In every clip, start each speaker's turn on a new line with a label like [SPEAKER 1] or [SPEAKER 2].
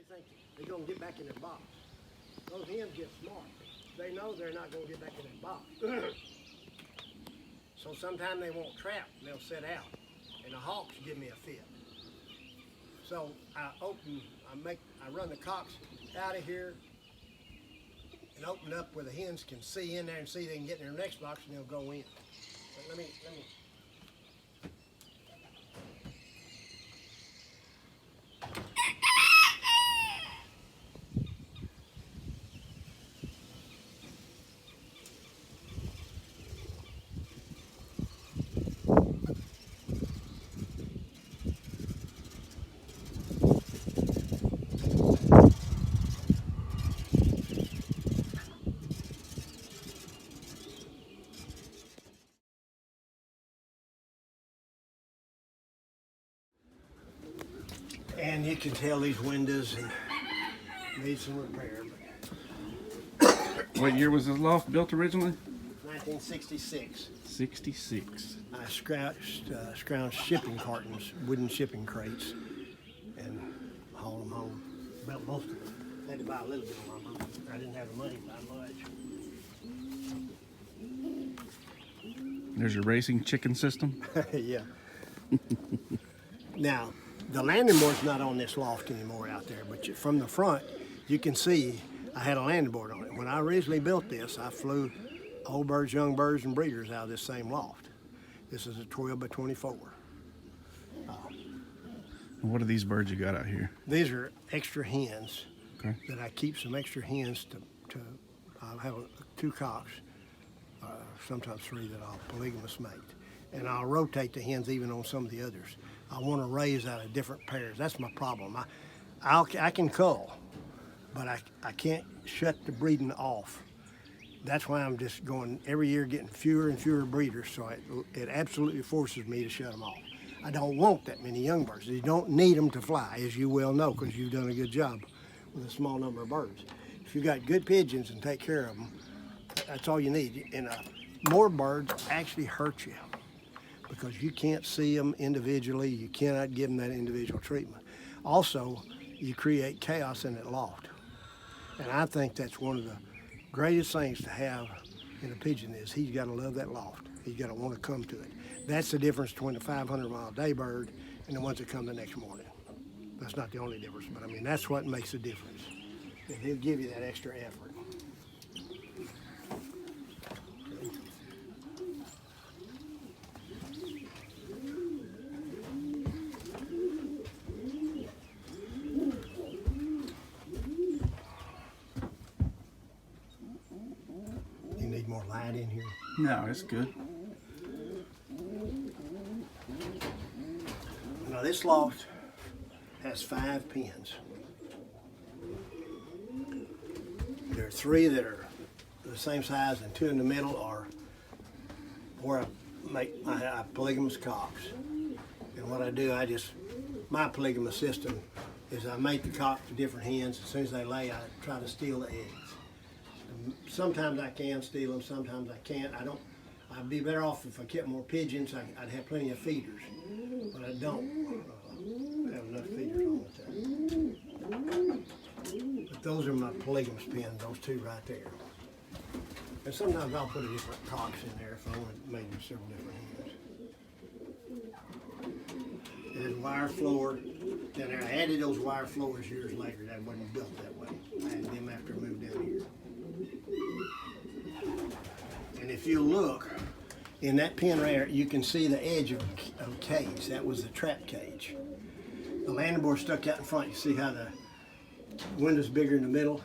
[SPEAKER 1] think they're going to get back in their box. Those hens get smart. They know they're not going to get back in their box. So sometimes they won't trap, they'll sit out. And the hawks give me a fit. So I run the cocks out of here and open up where the hens can see in there and see they can get in their next box and they'll go in. But let me. And you can tell these windows need some repair.
[SPEAKER 2] What year was this loft built originally?
[SPEAKER 1] 1966.
[SPEAKER 2] 66.
[SPEAKER 1] I scrounged shipping cartons, wooden shipping crates, and hauled them home. Built most of them. Had to buy a little bit of lumber. I didn't have the money to buy much.
[SPEAKER 2] There's your racing chicken system.
[SPEAKER 1] Yeah. Now, the landing board's not on this loft anymore out there, but from the front, you can see I had a landing board on it. When I originally built this, I flew old birds, young birds, and breeders out of this same loft. This is a 12 by 24.
[SPEAKER 2] What are these birds you got out here?
[SPEAKER 1] These are extra hens.
[SPEAKER 2] Okay.
[SPEAKER 1] That I keep some extra hens to I have two cocks, sometimes three that I'll polygamous mate. And I'll rotate the hens even on some of the others. I want to raise out of different pairs. That's my problem. I can cull, but I can't shut the breeding off. That's why I'm just going every year getting fewer and fewer breeders, so it absolutely forces me to shut them off. I don't want that many young birds. You don't need them to fly, as you well know, because you've done a good job with a small number of birds. If you got good pigeons and take care of them, that's all you need. And more birds actually hurt you, because you can't see them individually. You cannot give them that individual treatment. Also, you create chaos in that loft. And I think that's one of the greatest things to have in a pigeon is he's got to love that loft. He's got to want to come to it. That's the difference between the 500-mile-a-day bird and the ones that come the next morning. That's not the only difference, but I mean, that's what makes the difference. And he'll give you that extra effort. More light in here.
[SPEAKER 2] No, it's good.
[SPEAKER 1] Now this loft has 5 pens. There are 3 that are the same size and 2 in the middle are where I make my polygamous cocks. And what I do, my polygamous system is I make the cock to different hens. As soon as they lay, I try to steal the eggs. Sometimes I can steal them, sometimes I can't. I'd be better off if I kept more pigeons. I'd have plenty of feeders, but I don't have enough feeders all the time. But those are my polygamous pens, those 2 right there. And sometimes I'll put a different cocks in there if I want to make them several different hens. There's wire floor down there. I added those wire floors years later. That wasn't built that way. I added them after I moved down here. And if you look in that pen right there, you can see the edge of a cage. That was the trap cage. The landing board stuck out in front. You see how the window's bigger in the middle?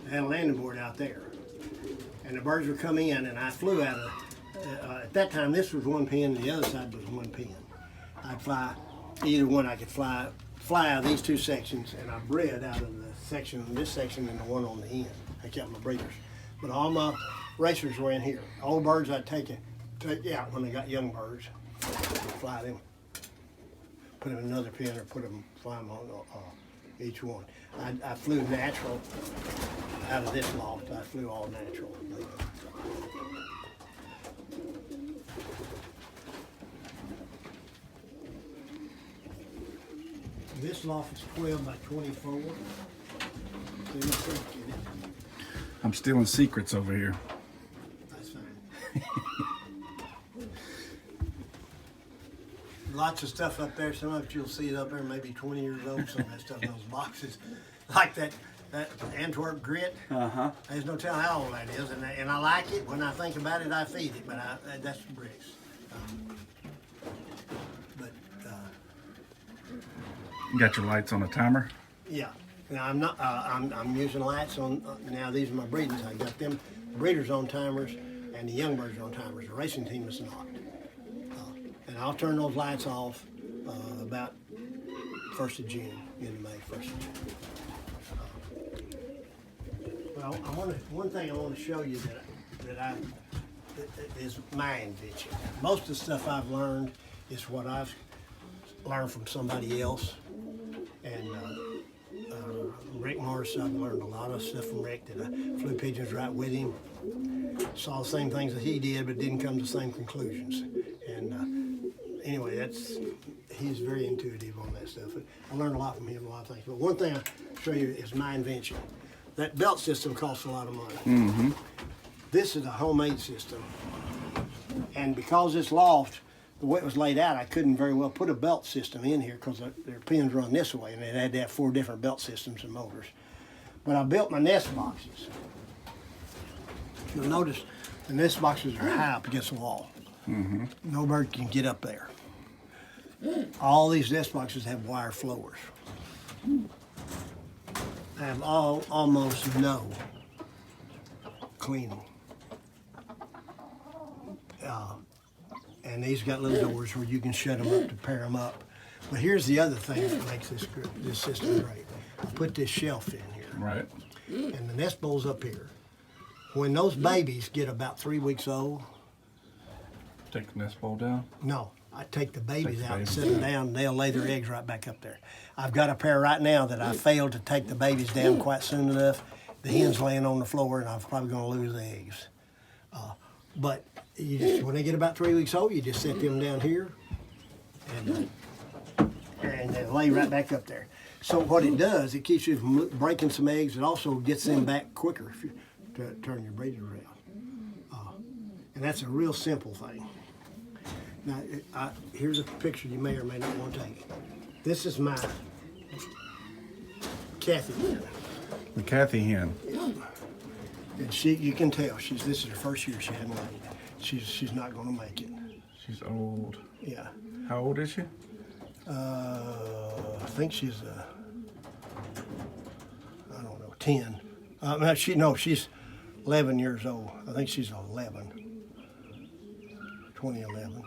[SPEAKER 1] I had a landing board out there. And the birds would come in, and I flew out of, at that time this was 1 pen, and the other side was 1 pen. I'd fly, either one I could fly out of these 2 sections, and I bred out of the section, this section, and the one on the end. I kept my breeders. But all my racers were in here. Old birds I'd take out when they got young birds, fly them, put them in another pen or fly them on each one. I flew natural out of this loft. I flew all natural. This loft is 12 by 24. So you can get it.
[SPEAKER 2] I'm stealing secrets over here.
[SPEAKER 1] That's fine. Lots of stuff up there. Some of it you'll see it up there, maybe 20 years old. Some of that stuff in those boxes, like that Antwerp grit. There's no telling how old that is, and I like it. When I think about it, I feed it, but that's bricks.
[SPEAKER 2] You got your lights on a timer?
[SPEAKER 1] Yeah. Now I'm not. I'm using lights on. Now these are my breeders. I got them breeders on timers, and the young birds are on timers. The racing team is not. And I'll turn those lights off about 1st of June, in May, 1st of June. Well, one thing I want to show you that is my invention. Most of the stuff I've learned is what I've learned from somebody else. And Rick Morris, I've learned a lot of stuff from Rick that I flew pigeons right with him. Saw the same things that he did, but didn't come to the same conclusions. And anyway, he's very intuitive on that stuff. I learned a lot from him, a lot of things. But one thing I'll show you is my invention. That belt system costs a lot of money. This is a homemade system. And because this loft, the way it was laid out, I couldn't very well put a belt system in here because their pins run this way, and it had to have 4 different belt systems and motors. But I built my nest boxes. You'll notice the nest boxes are high up against the wall. No bird can get up there. All these nest boxes have wire floors. I have almost no cleaning. And these got little doors where you can shut them up to pair them up. But here's the other thing that makes this system great. I put this shelf in here.
[SPEAKER 2] Right.
[SPEAKER 1] And the nest bowl's up here. When those babies get about 3 weeks old,
[SPEAKER 2] Take the nest bowl down.
[SPEAKER 1] no, I take the babies
[SPEAKER 2] the
[SPEAKER 1] out and
[SPEAKER 2] babies.
[SPEAKER 1] set them down, and they'll lay their eggs right back up there. I've got a pair right now that I failed to take the babies down quite soon enough. The hen's laying on the floor, and I'm probably going to lose the eggs. But you just, when they get about 3 weeks old, you just set them down here, and they lay right back up there. So what it does, it keeps you from breaking some eggs. It also gets them back quicker if you turn your breeders around. And that's a real simple thing. Now, here's a picture you may or may not want to take. This is my Mccathy Hen.
[SPEAKER 2] Mccathy Hen.
[SPEAKER 1] And you can tell, this is her first year she hadn't laid. She's not going to make it.
[SPEAKER 2] She's old.
[SPEAKER 1] Yeah.
[SPEAKER 2] How old is she?
[SPEAKER 1] I think she's, I don't know, 10. She's 11 years old. I think she's 11. 2011.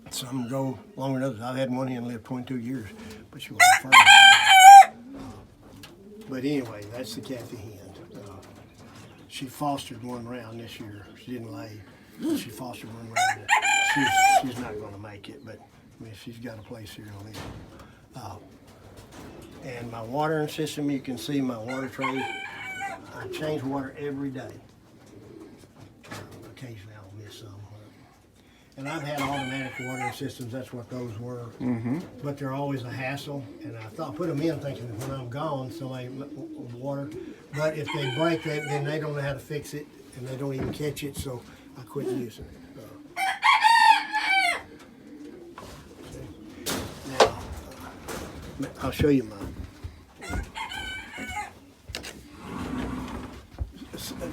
[SPEAKER 1] Some go longer than others. I've had one hen live 22 years, but she wasn't first. But anyway, that's the Mccathy Hen. She fostered one round this year. She didn't lay. She fostered one round. She's not going to make it, but I mean, she's got a place here to live. And my watering system, you can see my water tray. I change water every day. Occasionally I'll miss some. And I've had automatic watering systems, that's what those were. But they're always a hassle. And I thought, put them in thinking that when I'm gone, somebody will water. But if they break it, then they don't know how to fix it, and they don't even catch it, so I quit using it. Now, I'll show you mine.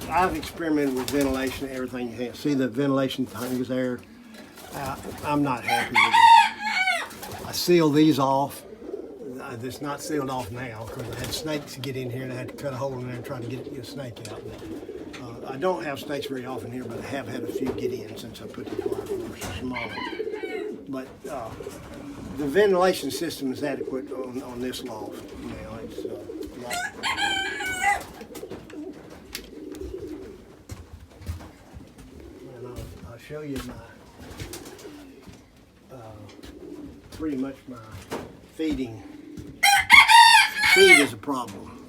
[SPEAKER 1] I've experimented with ventilation and everything you can. See the ventilation thing is there. I'm not happy with it. I sealed these off. It's not sealed off now because I had snakes get in here and I had to cut a hole in there and try to get a snake out. I don't have snakes very often here, but I have had a few get in since I put these wire floors smaller. But the ventilation system is adequate on this loft. Now it's and I'll show you my pretty much my feeding. Feed is a problem.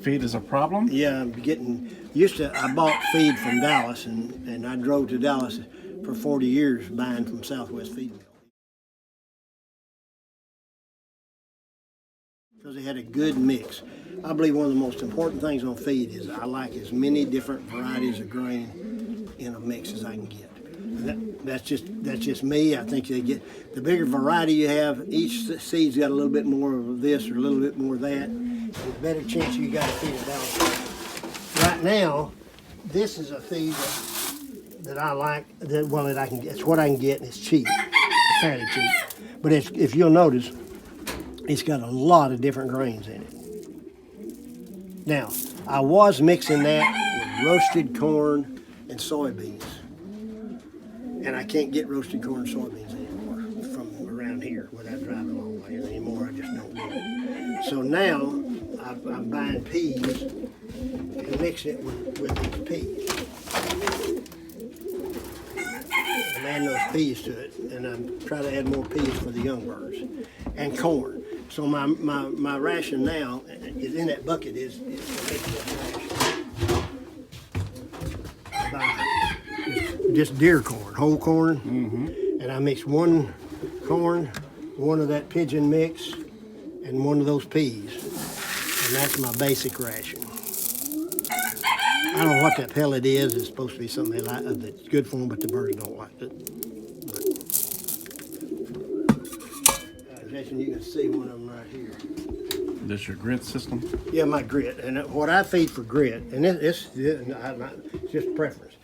[SPEAKER 2] Feed is a problem?
[SPEAKER 1] Yeah, I'm getting used to. I bought feed from Dallas, and I drove to Dallas for 40 years buying from Southwest Feed Mill. because they had a good mix. I believe one of the most important things on feed is I like as many different varieties of grain in a mix as I can get. That's just me. I think they get the bigger variety you have, each seed's got a little bit more of this or a little bit more of that, and the better chance you got to feed it down. Right now, this is a feed that I like. That I can get. It's what I can get, and it's cheap, it's fairly cheap. But if you'll notice, it's got a lot of different grains in it. Now, I was mixing that with roasted corn and soybeans. And I can't get roasted corn and soybeans anymore from around here without driving a long way anymore. I just don't do it. So now I'm buying peas and mixing it with these peas. I'm adding those peas to it, and I'm trying to add more peas for the young birds and corn. So my ration now is in that bucket is a mixed ration. I buy just deer corn, whole corn, and I mix one corn, one of that pigeon mix, and one of those peas, and that's my basic ration. I don't know what that pellet is. It's supposed to be something they like that's good for them, but the birds don't like it. Jason, you can see one of them right here.
[SPEAKER 2] This your grit system?
[SPEAKER 1] Yeah, my grit, and what I feed for grit, and it's just preference.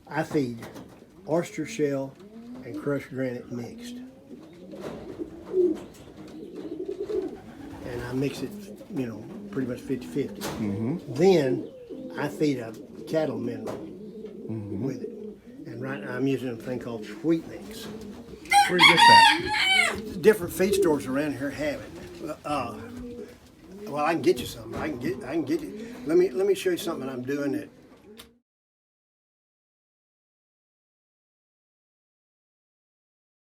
[SPEAKER 1] I feed oyster shell and crushed granite mixed. And I mix it, pretty much 50-50. Then I feed a cattle mineral with it. And right now I'm using a thing called Sweet Mix.
[SPEAKER 2] Where do you get that?
[SPEAKER 1] Different feed stores around here have it. Well, I can get you some. I can get you. Let me show you something I'm doing that